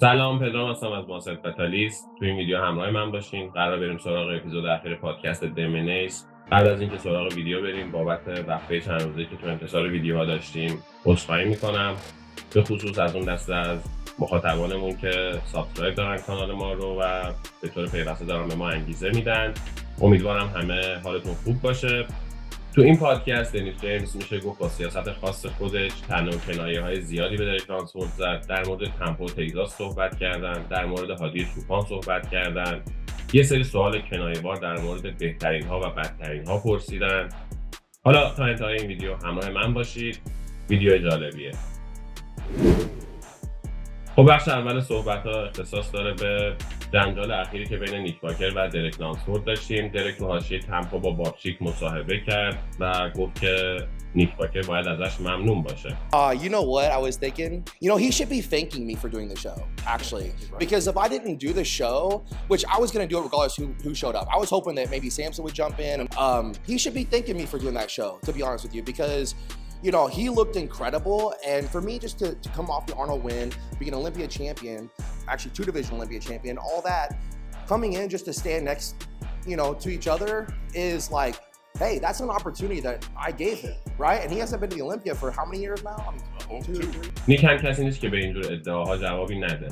سلام، پدرام هستم از مستر. تو این ویدیو همراه من باشین. قرار بریم سراغ اپیزود اخیر پادکست دنیس. قبل از اینکه سراغ ویدیو بریم، بابت وقفه چند روزه که تو انتشار ویدیوها داشتیم عذرخواهی میکنم، به خصوص از اون دسته از مخاطبانمون که سابسکرایب دارن کانال ما رو و به طور پیوسته دارن به ما انگیزه میدن. امیدوارم همه حالتون خوب باشه. تو این پادکست دنیس جیمز میشه گفت با سیاست خاص خودش تنه و کنایه‌های زیادی به لانسفورد زد. در مورد تمپو و تگزاس صحبت کردن، در مورد هادی چوپان صحبت کردن، یه سری سوال کنایه‌وار در مورد بهترین ها و بدترین ها پرسیدن. حالا تا انتهای این ویدیو همراه من باشید، ویدیو جالبیه. خب بخش اول صحبت ها اختصاص داره به جنجال اخیری که بین واکر و لانسفورد داشتیم. درک تو حاشیه تمپو با بابچیک مصاحبه کرد و گفت که واکر باید ازش ممنون باشه. You know what I was thinking? He should be thanking me for doing the show, actually. Because if I didn't do the show, which I was going to do it regardless who showed up. I was hoping that maybe Samson would jump in. He should be thanking me for doing that show, to be honest with you, because he looked incredible, and for me just to come off the Arnold win, being an Olympia champion, actually 2-division Olympia champion, all that, coming in just to stand next, to each other is like, hey, that's an opportunity that I gave him, right? And he hasn't been to the Olympia for how many years now? I mean, 2 or 3. نیک هم کسی نیست که به اینجور ادعاها جوابی نده.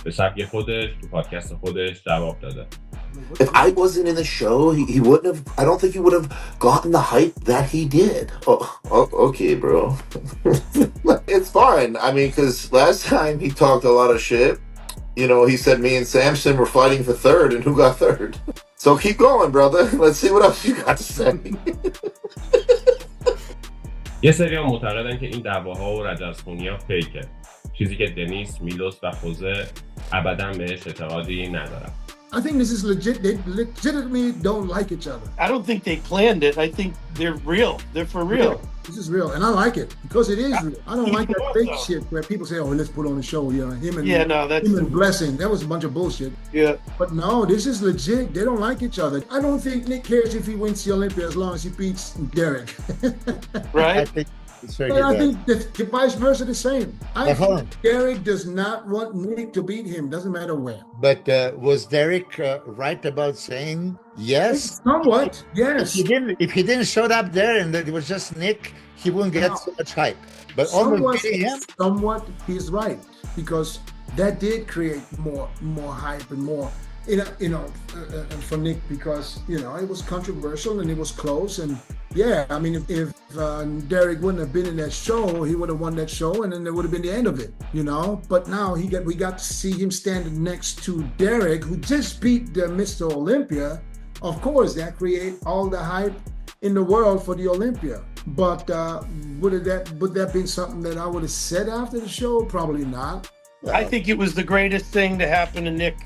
به سبک خودش تو پادکست خودش جواب داده. If I wasn't in the show, he wouldn't have. I don't think he would have gotten the hype that he did. Oh, okay, bro. It's fine. I mean, because last time he talked a lot of shit. He said me and Samson were fighting for third, and who got third? So keep going, brother. Let's see what else you got to say. یه سری معتقدن که این دعواها و رجزخونی‌ها فیکه. چیزی که دنیس، میلوس و خوزه ابداً بهش اعتقادی ندارن. I think this is legit. They legitimately don't like each other. I don't think they planned it. I think they're real. They're for real. This is real, and I like it because it is real. I don't like that fake shit where people say, "Oh, let's put on the show." Him and Blessing. That was a bunch of bullshit. Yeah. But no, this is legit. They don't like each other. I don't think Nick cares if he wins the Olympia as long as he beats Derek. Right. I think the vice versa the same. I think Derek does not want Nick to beat him. Doesn't matter where. But was Derek right about saying yes? Somewhat, yes. If he didn't show up there and it was just Nick, he wouldn't get so much hype. But somewhat he's right, because that did create more hype and more, for Nick, because it was controversial and it was close. And yeah, I mean, if Derek wouldn't have been in that show, he would have won that show, and then that would have been the end of it, But now we got to see him standing next to Derek, who just beat Mr. Olympia. Of course, that create all the hype in the world for the Olympia. But would that been something that I would have said after the show? Probably not. I think it was the greatest thing to happen to Nick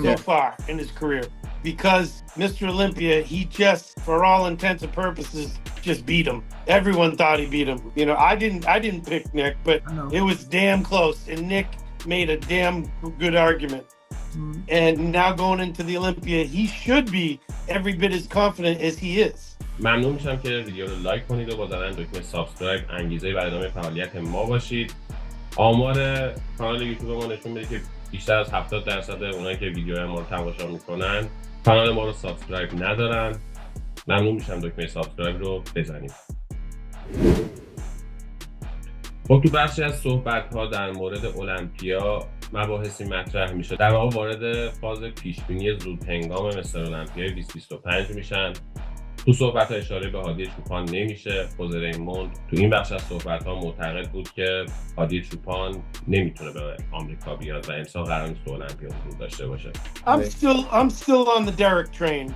so far in his career, because Mr. Olympia, he just, for all intents and purposes, just beat him. Everyone thought he beat him. I didn't pick Nick, but it was damn close, and Nick made a damn good argument. And now going into the Olympia, he should be every bit as confident as he is. ممنون میشم که ویدیو رو لایک کنید و با زدن دکمه سابسکرایب انگیزه برای ادامه فعالیت ما باشید. آمار کانال یوتیوب ما نشون میده که بیشتر از 70% اونایی که ویدیو ما رو تماشا میکنن کانال ما رو سابسکرایب ندارن. ممنون میشم دکمه سابسکرایب رو بزنید. خب تو بخشی از صحبت‌ها در مورد المپیا مباحثی مطرح میشه. در واقع وارد فاز پیشبینی زود هنگام مستر المپیا 2025 میشن. تو صحبت‌ها اشاره به هادی چوپان نمیشه. حاضر تو این بخش از صحبت‌ها معتقد بود که هادی چوپان نمیتونه به آمریکا بیاد و امسال قرار نیست تو المپیا حضور داشته باشه. I'm still on the Derek train.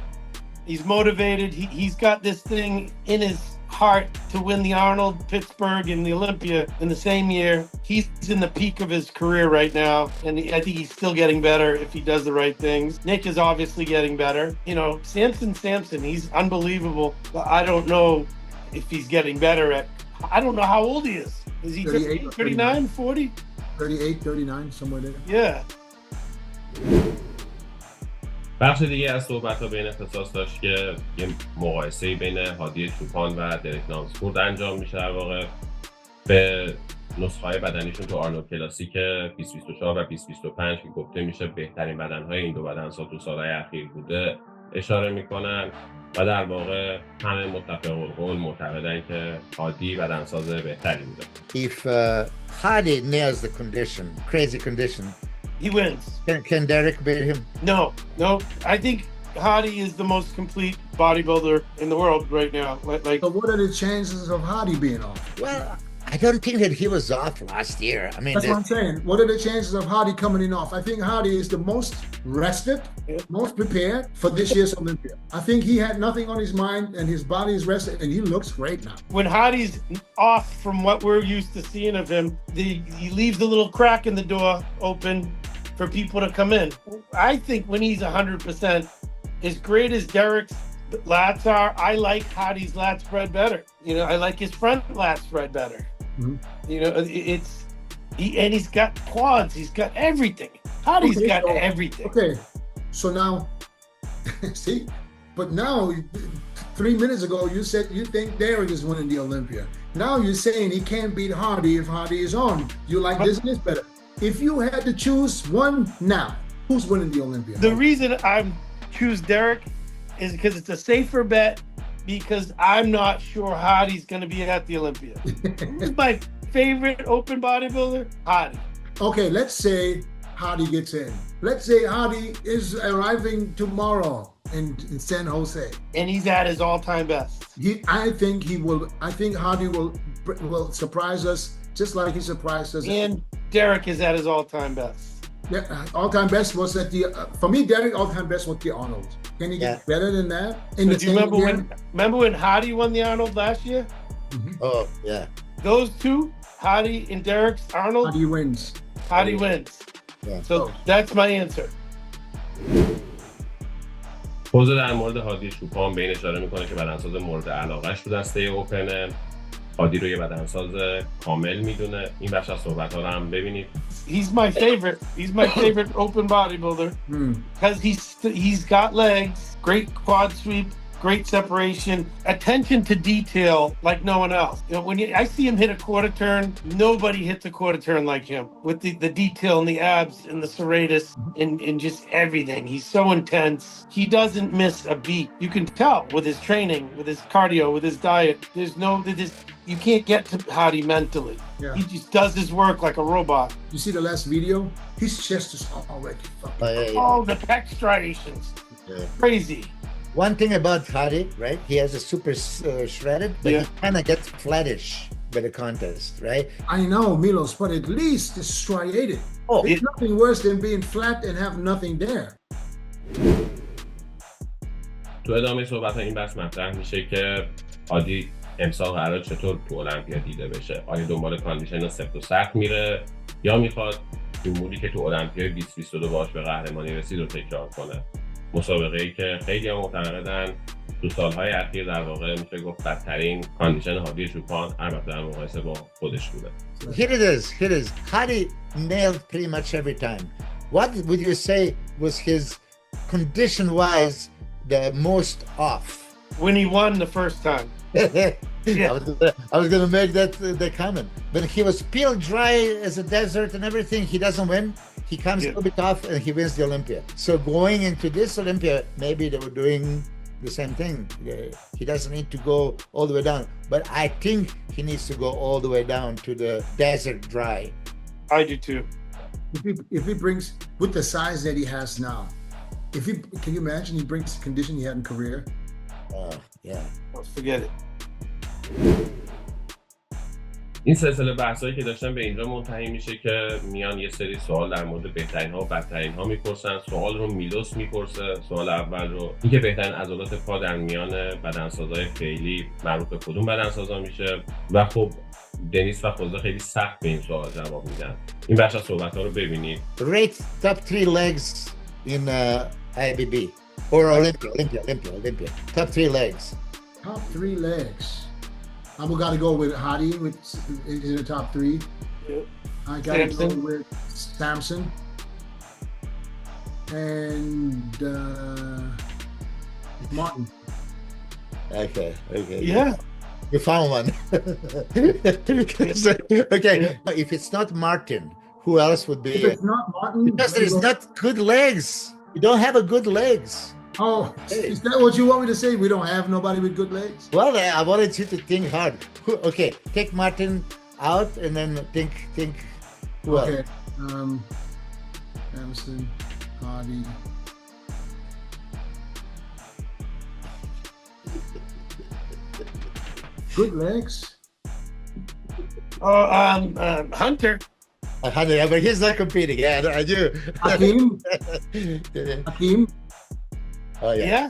He's motivated. He's got this thing in his heart to win the Arnold, Pittsburgh, and the Olympia in the same year. He's in the peak of his career right now, and I think he's still getting better if he does the right things. Nick is obviously getting better. Samson, he's unbelievable. But I don't know if he's getting better I don't know how old he is. Is he 39, 40? 38, 39, somewhere there. Yeah. بخش دیگه از صحبت‌ها بین اختصاص داشت که یه مقایسه بین هادی چوپان و لانسفورد انجام میشه. در واقع به نسخه‌های بدنیشون تو آرنولد کلاسیک 2024 و 2025 که گفته میشه بهترین بدنهای این دو بدنساز تو سالهای اخیر بوده اشاره میکنن و در واقع همه متفق القول معتقدن که هادی بدنساز بهتری بوده. If Hadi nails the condition, crazy condition, He wins. can Derek beat him? No. I think Hadi is the most complete bodybuilder in the world right now. Like So what are the chances of Hadi being off? Well, I don't think that he was off last year. I mean, That's what I'm saying. What are the chances of Hadi coming in off? I think Hadi is the most rested, most prepared for this year's Olympia. I think he had nothing on his mind and his body is rested and he looks great now. when Hadi's off from what we're used to seeing of him, he leaves a little crack in the door open for people to come in. I think when he's 100%, as great as Derek's lats are, I like Hadi's lat spread better. You know, I like his front lat spread better. Mhm. You know, and he's got quads, he's got everything. Hadi's Okay, got so- everything. Okay, so now, see, but now, 3 minutes ago, you said you think Derek is winning the Olympia. Now you're saying he can't beat Hadi if Hadi is on. You like this and this better. If you had to choose one now, who's winning the Olympia? The reason I choose Derek is because it's a safer bet, because I'm not sure Hadi's going to be at the Olympia. Who's my favorite open bodybuilder? Hadi. Okay, let's say Hadi gets in. Let's say Hadi is arriving tomorrow in San Jose. And he's at his all-time best. I think Hadi will surprise us just like he surprised us. And Derek is at his all-time best. Yeah, all-time best was at the for me. Derek all-time best was the Arnold. Can he get better than that? So do you remember when Hadi won the Arnold last year? oh yeah. Those two, Hadi and Derek's Arnold, Hadi wins. Hadi wins. Yeah. So that's my answer. حوضر در مورد هادی چوپان به این اشاره میکنه که بدنساز مورد علاقهش تو دسته اوپنه. هادی رو یه بدنساز کامل میدونه. این بخش از صحبت‌ها رو هم ببینید. He's my favorite. He's my favorite open bodybuilder because he's got legs, great quad sweep, great separation, attention to detail like no one else. You know, I see him hit a quarter turn, nobody hits a quarter turn like him with the detail and the abs and the serratus and just everything. He's so intense. He doesn't miss a beat. You can tell with his training, with his cardio, with his diet. You can't get to Hadi mentally. Yeah. He just does his work like a robot. You see the last video? His chest is already fucking. Oh, the pec striations. Yeah. Crazy. One thing about Hadi, right? He has a super shredded, but Yeah. he kind of gets flattish by the contest, right? I know, Milos, but at least it's striated. Oh, It's nothing worse than being flat and have nothing there. تو ادامه صحبت‌ها این بحث مطرح میشه که هادی امسال قرار چطور تو المپیا دیده بشه. آیا دنبال کاندیشن سفت و سخت میره یا میخواد اموری که تو المپیا 2022 باهاش به قهرمانی رسید رو تکرار کنه. مسابقه‌ای که خیلی ها معتقدن تو سالهای اخیر در واقع میشه گفت بدترین کاندیشن هادی چوپان البته در مقایسه با خودش بوده. Here it is. Hadi nailed pretty much every time. What would you say was his condition-wise the most off? When he won the first time. I was gonna make that the comment. When he was peeled dry as a desert and everything, he doesn't win. He comes a little bit off and he wins the Olympia. So going into this Olympia, maybe they were doing the same thing. He doesn't need to go all the way down, but I think he needs to go all the way down to the desert dry. I do too. If he brings, with the size that he has now, can you imagine he brings the condition he had in career? Yeah. Let's forget it. این سلسله بحثایی که داشتن به اینجا منتهی میشه که میان یه سری سوال در مورد بهترین ها و بدترین ها میپرسن. سوال رو میلوس میپرسه. سوال اول رو اینکه بهترین عضلات پا در میان بدنسازای فعلی مربوط به کدوم بدنسازان میشه و خب دنیس و حاضر خیلی سخت به این سوال جواب میدن. این بخش از صحبت‌ها رو ببینید. Rate top 3 legs in IBB or Olympia. Top 3 legs. Top 3 legs. I'm gonna go with Hadi in the top 3. Yeah. I gotta Samson. go with Samson and Martin. Okay. Yeah. You found one. Okay, if it's not Martin, who else would be? If it's not Martin, Because there's not good legs. You don't have a good legs. Oh, is that what you want me to say? We don't have nobody with good legs? Well, I wanted you to think hard. Okay, take Martin out and then think who else? Okay. Emerson, Hadi. Good legs. Oh, Hunter. But he's not competing. Yeah, I do. Hakeem. Hakeem. Oh yeah. Yeah.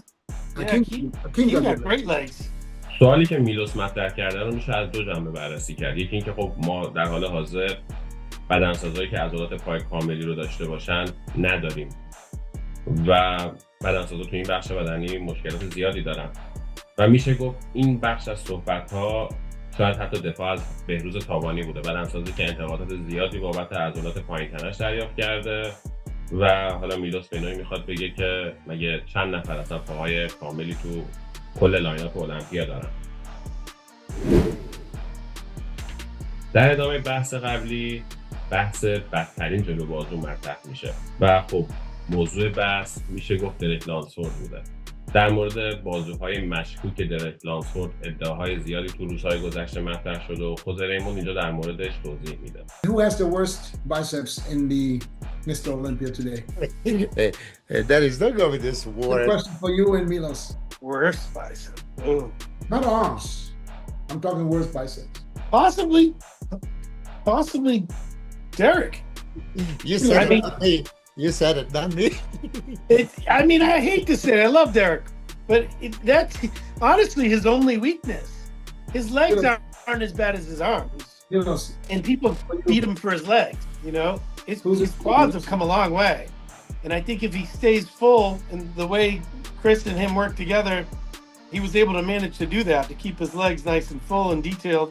Hakeem. Hakeem He got got good legs. great legs. سوالی که میلوس مطرح کرده رو میشه از دو جنبه بررسی کرد. یکی اینکه خب ما در حال حاضر بدنسازایی که عضلات پای کاملی رو داشته باشن نداریم و بدنسازا تو این بخش بدنی مشکلات زیادی دارن و میشه گفت این بخش از صحبت‌ها شاید حتی دفاع از بهروز تابانی بوده. بدنسازی که انتقادات زیادی بابت عضلات پایین‌تنش دریافت کرده و حالا میلوس به نوعی میخواد بگه که مگه چند نفر اصلا پاهای کاملی تو کل لایناپ المپیا دارن. در ادامه بحث قبلی بحث بدترین جلوبازو مطرح میشه و خب موضوع بحث میشه گفت لانسفورد بوده. در مورد بازوهای مشکوک لانسفورد ادعاهای زیادی تو روزهای گذشته مطرح شده و خود ریمون اینجا در موردش توضیح میده. Who has the worst biceps in the Mr. Olympia today? That is not going this Good war. question for you and Milos. Worst bicep. Ooh. Not arms. I'm talking worst biceps. Possibly Derek. You said I it, mean- not me. You said it, not me. I hate to say it. I love Derek, but that's honestly his only weakness. His legs aren't as bad as his arms, Milos, and people beat him for his legs. You know, his quads have come a long way, and I think if he stays full and the way Chris and him work together, he was able to manage to do that, to keep his legs nice and full and detailed.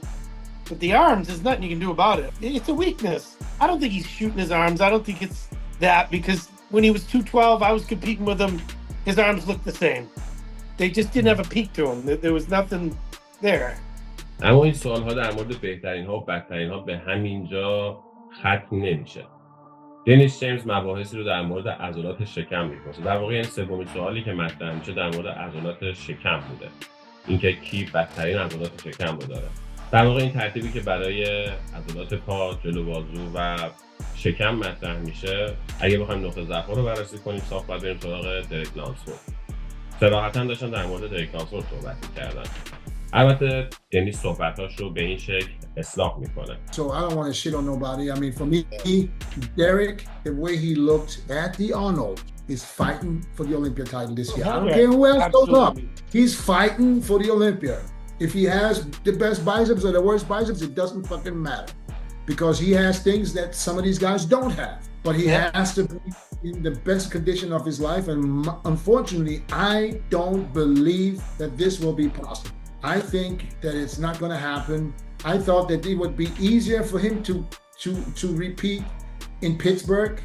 But the arms, there's nothing you can do about it. It's a weakness. I don't think he's shooting his arms. I don't think it's that, because when he was 212, I was competing with him. His arms looked the same. They just didn't have a peak to him. There was nothing there. اما این سوال‌ها در مورد بهترین ها و بدترین ها به همینجا ختم نمیشه. دنیس جیمز مباحثی رو در مورد عضلات شکم می‌پرسه. در واقع این سومین سوالی که مطرح میشه در مورد عضلات شکم بوده. اینکه کی بدترین عضلات شکم رو داره. در واقع این ترتیبی که برای عضلات پا، جلوبازو و شکم مطرح میشه، اگه بخوایم نقطه ضعف رو بررسی کنیم، صاف باید بریم سراغ لانسفورد. صراحتاً داشتن در مورد لانسفورد صحبت می‌کردن. البته دنیس صحبتاش رو به این شکل اصلاح میکنه. so I don't want to shit on nobody. I mean, for me, Derek, the way he looked at the Arnold, is fighting for the Olympia title this year. I don't care who else goes up. He's fighting for the Olympia. If he has the best biceps or the worst biceps, it doesn't fucking matter. Because he has things that some of these guys don't have. But he has to be in the best condition of his life. And unfortunately, I don't believe that this will be possible. I think that it's not going to happen. I thought that it would be easier for him to repeat in Pittsburgh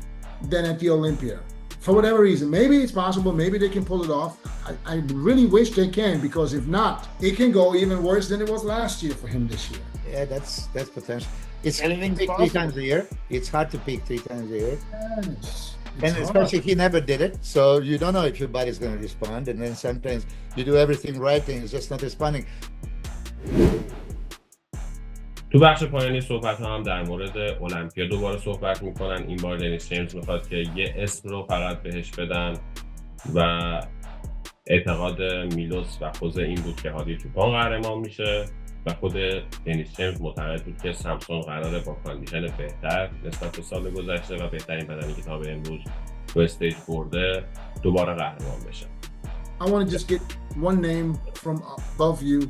than at the Olympia. For whatever reason, maybe it's possible, maybe they can pull it off. I really wish they can, because if not, it can go even worse than it was last year for him this year. Yeah, that's potential. It's Anything's peak possible. 3 times a year. It's hard to peak 3 times a year. Yes. And especially he never did it, so you don't know if your body's going to respond. And then sometimes you do everything right and it's just not responding. تو بخش پایانی صحبت ها هم در مورد المپیا دوباره صحبت میکنن. این بار دنیس جیمز میخواد که یه اسم رو فقط بهش بدن و اعتقاد میلوس و خوزه این بود که هادی چوپان قهرمان میشه و خود دنیس جیمز معتقد بود که سامسون قراره با کاندیشن بهتر نسبت به سال گذشته و بهترین بدنی که تا به امروز تو استیج برده دوباره قهرمان بشه. I want to just get one name from above you.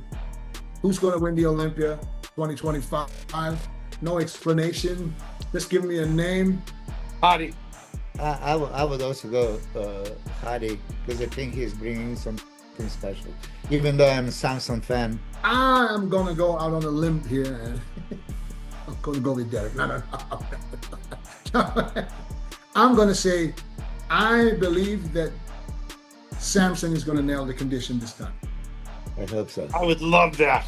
Who's going to win the Olympia 2025? No explanation. Just give me a name. Hadi. I would also go Hadi, because I think he's bringing something special. Even though I'm a Samsung fan. I'm going to go out on a limb here and I'm going to go with Derek. No. I'm going to say I believe that Samsung is going to nail the condition this time. I hope so. I would love that.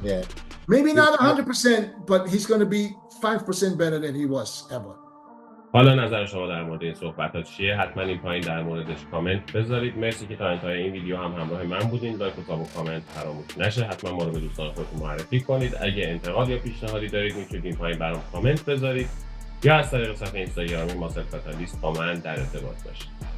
Yeah. Maybe not 100%, but he's going to be 5% better than he was ever. حالا نظر شما در مورد این صحبتات چیه؟ حتما این پایین در موردش کامنت بذارید. مرسی که تا انتهای این ویدیو هم همراه من بودین. لایک و کامنت فراموش نشه. حتما ما رو به دوستان خودتون معرفی کنید. اگه انتقاد یا پیشنهادی دارید میتونید این پایین برام کامنت بذارید یا از طریق صفحه اینستاگرامی مستر با من در ارتباط باشید.